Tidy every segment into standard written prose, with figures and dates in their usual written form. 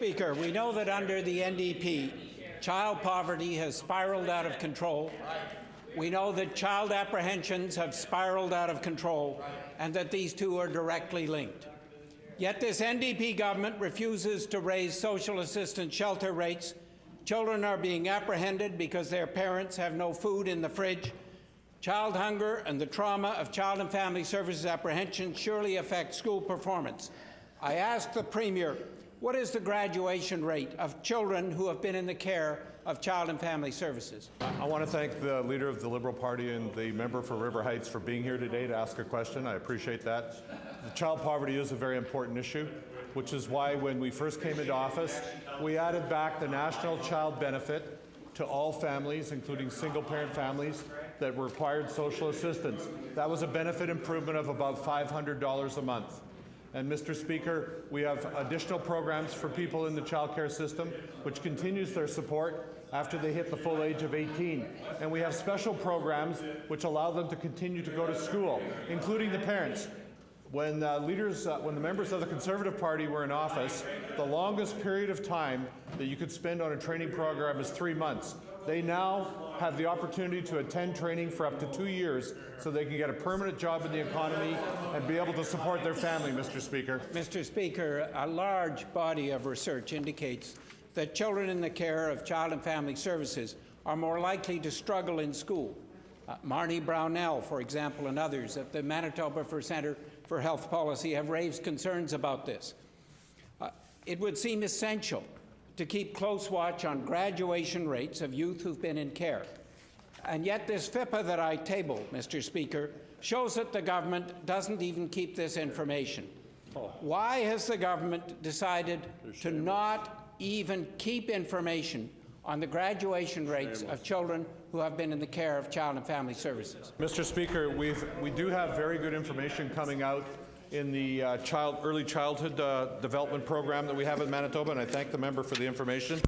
Speaker, we know that under the NDP, child poverty has spiraled out of control. We know that child apprehensions have spiraled out of control, and that these two are directly linked. Yet this NDP government refuses to raise social assistance shelter rates. Children are being apprehended because their parents have no food in the fridge. Child hunger and the trauma of Child and Family Services apprehension surely affect school performance. I ask the Premier, what is the graduation rate of children who have been in the care of Child and Family Services? I want to thank the Leader of the Liberal Party and the member for River Heights for being here today to ask a question. I appreciate that. Child poverty is a very important issue, which is why when we first came into office, we added back the National Child Benefit to all families, including single-parent families, that required social assistance. That was a benefit improvement of about $500 a month. And Mr. Speaker, we have additional programs for people in the child care system, which continues their support after they hit the full age of 18. And we have special programs which allow them to continue to go to school, including the parents. When the members of the Conservative Party were in office, the longest period of time that you could spend on a training program is 3 months. They now have the opportunity to attend training for up to 2 years so they can get a permanent job in the economy and be able to support their family, Mr. Speaker. Mr. Speaker, a large body of research indicates that children in the care of Child and Family Services are more likely to struggle in school. Marnie Brownell, for example, and others at the Manitoba Centre for Health Policy have raised concerns about this. It would seem essential to keep close watch on graduation rates of youth who've been in care. And yet this FIPA that I tabled, Mr. Speaker, shows that the government doesn't even keep this information. Why has the government decided to not even keep information on the graduation rates of children who have been in the care of Child and Family Services? Mr. Speaker, we do have very good information coming out in the early childhood development program that we have in Manitoba, and I thank the member for the information.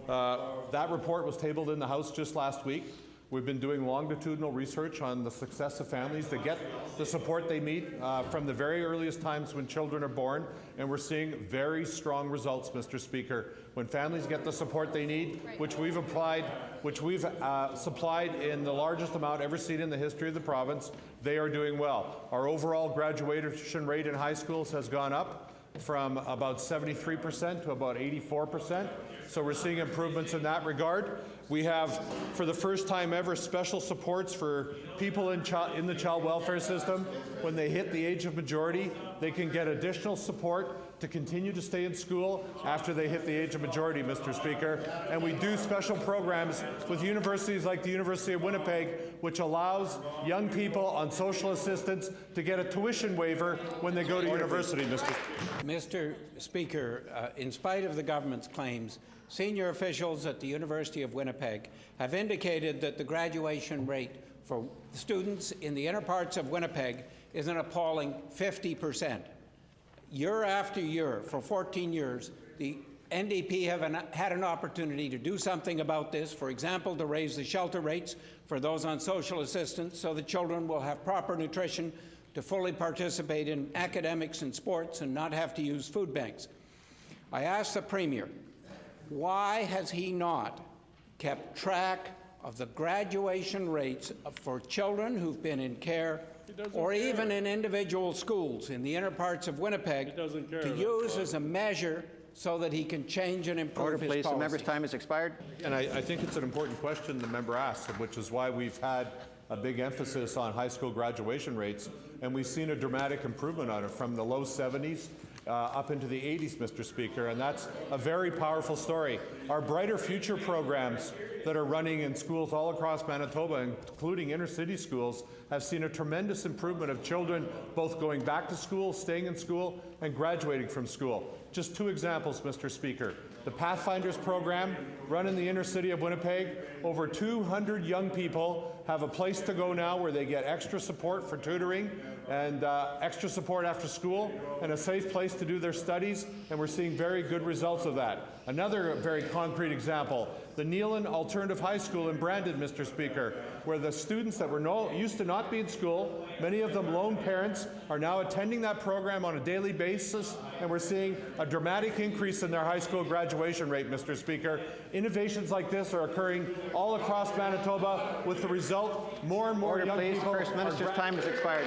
That report was tabled in the House just last week. We've been doing longitudinal research on the success of families that get the support they need from the very earliest times when children are born, and we're seeing very strong results, Mr. Speaker. When families get the support they need, which we've supplied in the largest amount ever seen in the history of the province, they are doing well. Our overall graduation rate in high schools has gone up from about 73% to about 84%. So we're seeing improvements in that regard. We have, for the first time ever, special supports for people in the child welfare system. When they hit the age of majority, they can get additional support to continue to stay in school after they hit the age of majority, Mr. Speaker. And we do special programs with universities like the University of Winnipeg, which allows young people on social assistance to get a tuition waiver when they go to university, Mr. Speaker, in spite of the government's claims, senior officials at the University of Winnipeg have indicated that the graduation rate for students in the inner parts of Winnipeg is an appalling 50%. Year after year, for 14 years, the NDP have had an opportunity to do something about this, for example, to raise the shelter rates for those on social assistance so that children will have proper nutrition to fully participate in academics and sports and not have to use food banks. I ask the Premier, why has he not kept track of the graduation rates for children who've been in care or even in individual schools in the inner parts of Winnipeg to use as a measure so that he can change and improve his policy? The member's time has expired. And I think it's an important question the member asked, which is why we've had a big emphasis on high school graduation rates, and we've seen a dramatic improvement on it from the low 70s up into the 80s, Mr. Speaker, and that's a very powerful story. Our Brighter Future programs that are running in schools all across Manitoba, including inner city schools, have seen a tremendous improvement of children both going back to school, staying in school, and graduating from school. Just 2 examples, Mr. Speaker. The Pathfinders program, run in the inner city of Winnipeg, over 200 young people have a place to go now where they get extra support for tutoring and extra support after school and a safe place to do their studies, and we're seeing very good results of that. Another very concrete example, the Neelan Alternative High School in Brandon, Mr. Speaker, where the students that were used to not be in school, many of them lone parents, are now attending that program on a daily basis, and we're seeing a dramatic increase in their high school graduation rate, Mr. Speaker. Innovations like this are occurring all across Manitoba, with the result more and more Order, young please. people First Minister's time has expired.